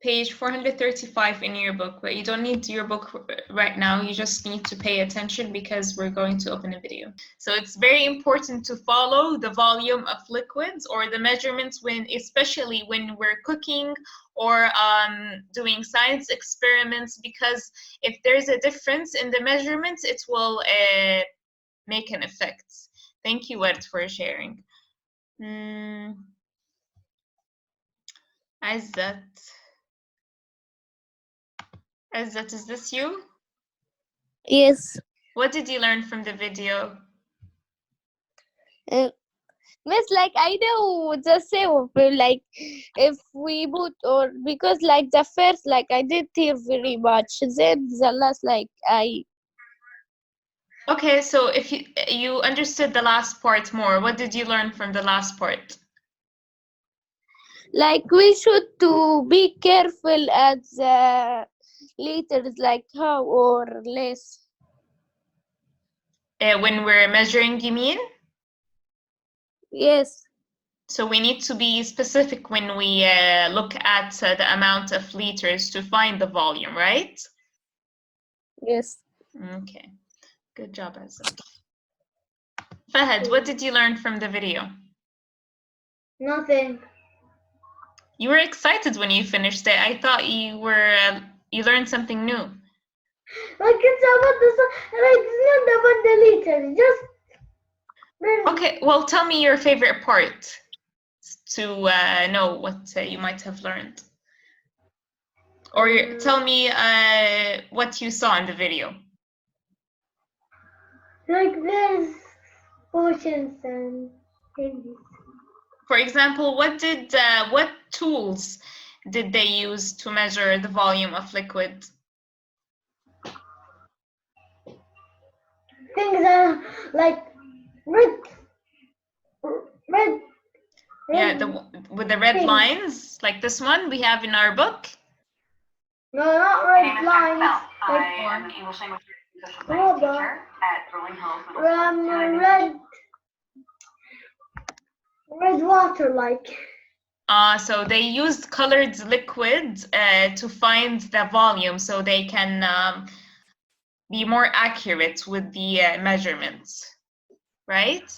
Page 435 in your book, but you don't need your book right now. You just need to pay attention because we're going to open a video. So it's very important to follow the volume of liquids or the measurements especially when we're cooking or doing science experiments, because if there's a difference in the measurements, it will make an effect. Thank you, Ward, for sharing. Aizat, is this you? Yes. What did you learn from the video? Miss, like I know the same, like if we put or because like the first like I did hear very much, then the last like I Okay, so if you understood the last part more, what did you learn from the last part? like we should to be careful at the liters, like how or less. When we're measuring, you mean? Yes. So we need to be specific when we look at the amount of liters to find the volume, right? Yes. Okay, good job, Azza. Fahad, what did you learn from the video? Nothing. You were excited when you finished it. I thought you learned something new. Like it's about the like it's not about the liters. Just Okay, well, tell me your favorite part to know what you might have learned. Or tell me what you saw in the video. like there's potions and things. For example, what tools did they use to measure the volume of liquid? Things are like red. Yeah, with the red lines, like this one we have in our book. No, not red lines. I am an English language teacher at Rolling Hills Middle School. Red water, like. So they used colored liquid to find the volume, so they can be more accurate with the measurements, right?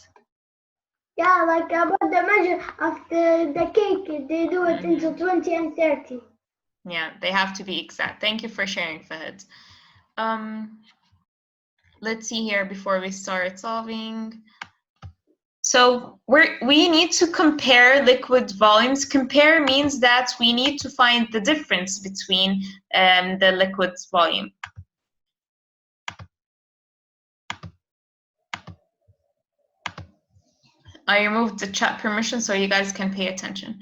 Yeah, like about the measure of the cake, they do it into 20 and 30. Yeah, they have to be exact. Thank you for sharing, Fahad. Let's see here before we start solving. So we need to compare liquid volumes. Compare means that we need to find the difference between the liquid's volume. I removed the chat permission so you guys can pay attention.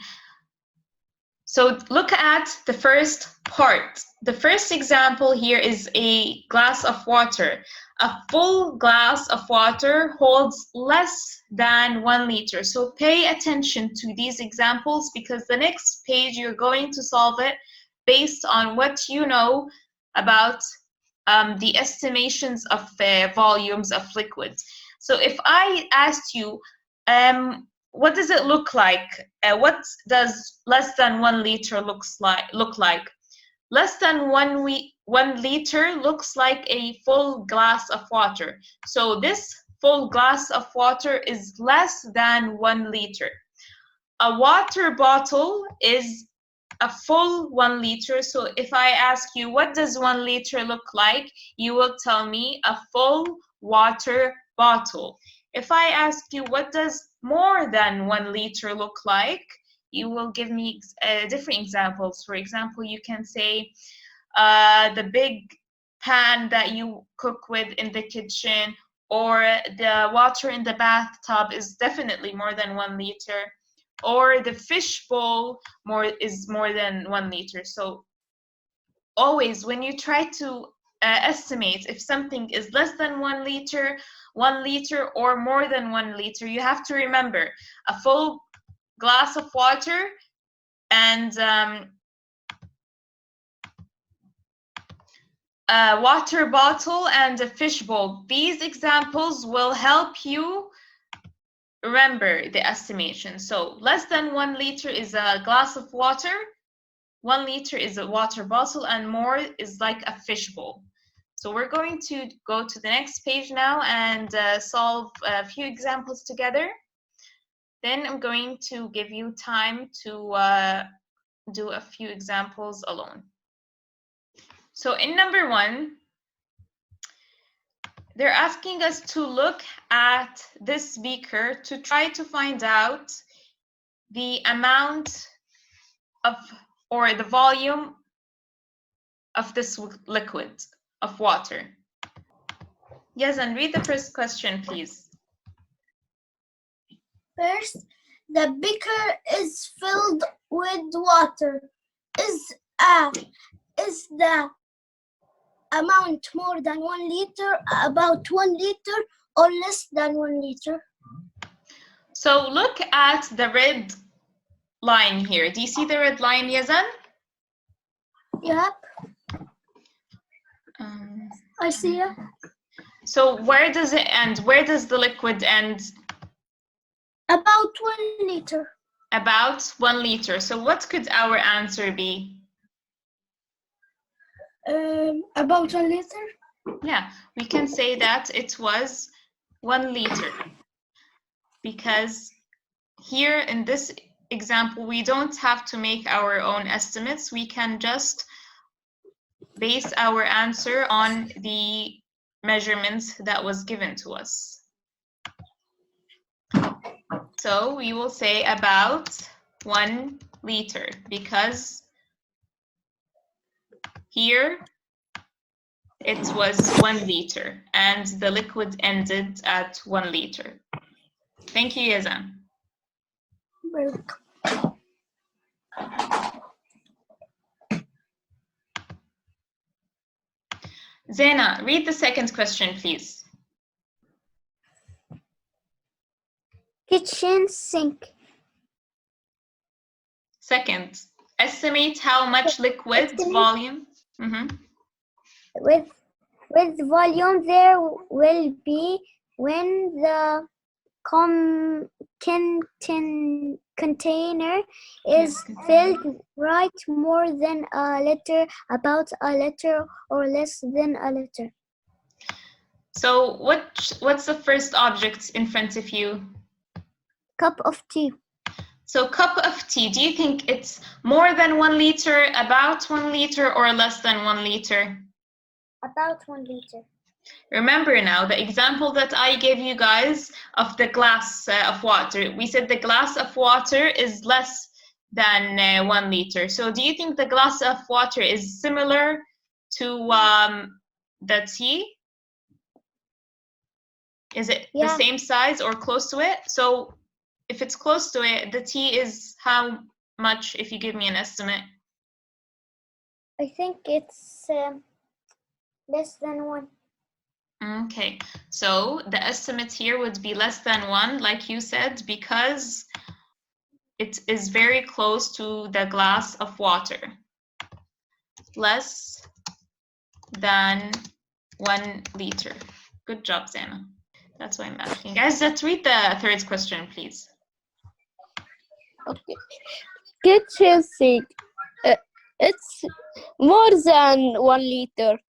So look at the first part. The first example here is a glass of water. A full glass of water holds less than 1 liter. So pay attention to these examples because the next page you're going to solve it based on what you know about the estimations of volumes of liquids. So if I asked you, what does it look like? What does less than 1 liter look like? Less than 1 liter looks like a full glass of water. So this full glass of water is less than 1 liter. A water bottle is a full 1 liter. So if I ask you, what does 1 liter look like? You will tell me a full water bottle. If I ask you, what does more than 1 liter look like? You will give me different examples. For example, you can say the big pan that you cook with in the kitchen, or the water in the bathtub is definitely more than 1 liter, or the fish bowl is more than 1 liter. So always when you try to estimate if something is less than 1 liter, 1 liter, or more than 1 liter, you have to remember a full glass of water and a water bottle and a fish bowl. These examples will help you remember the estimation. So less than 1 liter is a glass of water. 1 liter is a water bottle, and more is like a fishbowl. So we're going to go to the next page now and solve a few examples together. Then I'm going to give you time to do a few examples alone. So in number 1, they're asking us to look at this beaker to try to find out the amount of, or the volume of this liquid of water. Yes, and read the first question, please. First, the beaker is filled with water. Is the amount more than 1 liter, about 1 liter, or less than 1 liter? So look at the red line here. Do you see the red line, Yazan? Yep, I see it. So where does it end? Where does the liquid end? About 1 liter. About 1 liter. So what could our answer be? About 1 liter. Yeah, we can say that it was 1 liter. Because here in this example, we don't have to make our own estimates. We can just base our answer on the measurements that was given to us. So we will say about 1 liter because here it was 1 liter and the liquid ended at 1 liter. Thank you, Yazan. Zena, read the second question, please. Kitchen sink. Second, estimate how much liquid volume. With volume there will be when the container is filled, right, more than a liter, about a liter, or less than a liter. So what's the first object in front of you? Cup of tea. So cup of tea, do you think it's more than 1 liter, about 1 liter, or less than 1 liter? About 1 liter. Remember now the example that I gave you guys of the glass of water. We said the glass of water is less than 1 liter. So do you think the glass of water is similar to the tea? Is it the same size or close to it? So if it's close to it, the tea is how much, if you give me an estimate? I think it's less than 1. Okay, so the estimate here would be less than 1, like you said, because it is very close to the glass of water. Less than 1 liter. Good job, Zana. That's why I'm asking. Guys, let's read the third question, please. Okay. Kitchen sink. It's more than 1 liter.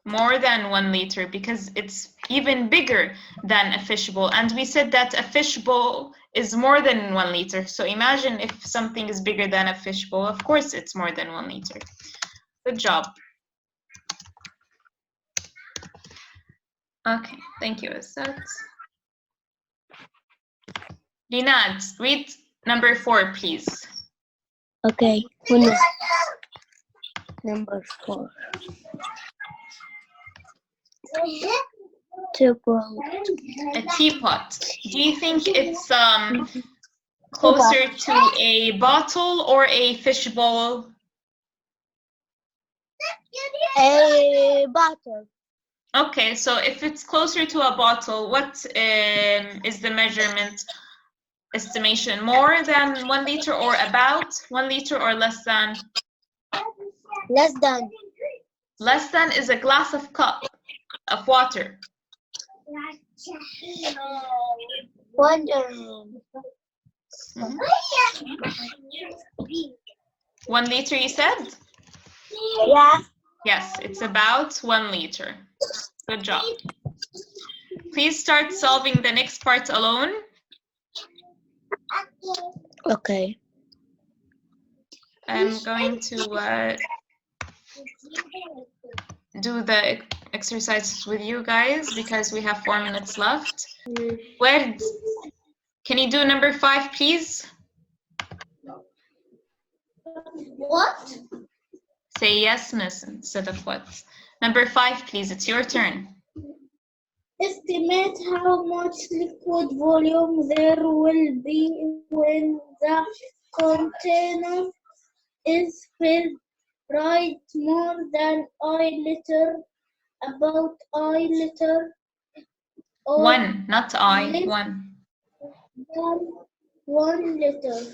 More than 1 liter because it's even bigger than a fishbowl. And we said that a fishbowl is more than 1 liter. So imagine if something is bigger than a fishbowl, of course it's more than 1 liter. Good job. Okay, thank you, Asad. Rinad, read number 4, please. Okay. Number 4. A teapot. Do you think it's closer to a bottle or a fishbowl? A bottle. Okay, so if it's closer to a bottle, what is the measurement estimation? More than 1 liter or about 1 liter or less than? Less than. Less than is a glass of cup of water. 1. 1 liter, you said? Yeah. Yes, it's about 1 liter. Good job. Please start solving the next part alone. Okay. I'm going to do the exercises with you guys because we have 4 minutes left. Word, can you do number 5, please? What? Say yes, miss, instead of what. Number 5, please. It's your turn. Estimate how much liquid volume there will be when the container is filled. Write more than I liter, about I liter. Or 1, not I. less 1. than 1 liter.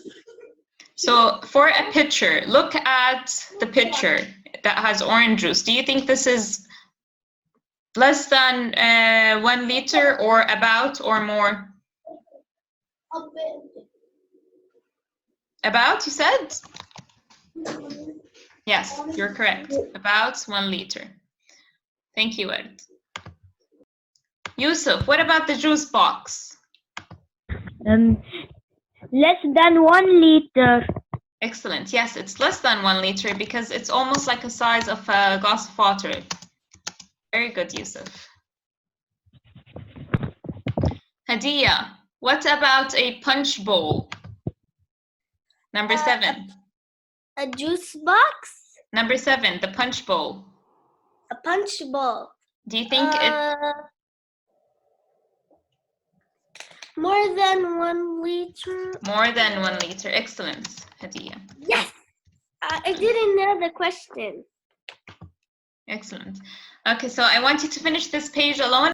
So for a pitcher, look at the pitcher that has orange juice. Do you think this is less than 1 liter or about or more? About, you said? Yes, you're correct. About 1 liter. Thank you, Ed. Yusuf, what about the juice box? Less than 1 liter. Excellent. Yes, it's less than 1 liter because it's almost like the size of a glass of water. Very good, Yusuf. Hadiya, what about a punch bowl? Number 7. A juice box? Number 7, the punch bowl. A punch bowl. Do you think it... More than 1 liter? More than 1 liter. Excellent, Hadiya. Yes! I didn't know the question. Excellent. Okay, so I want you to finish this page alone.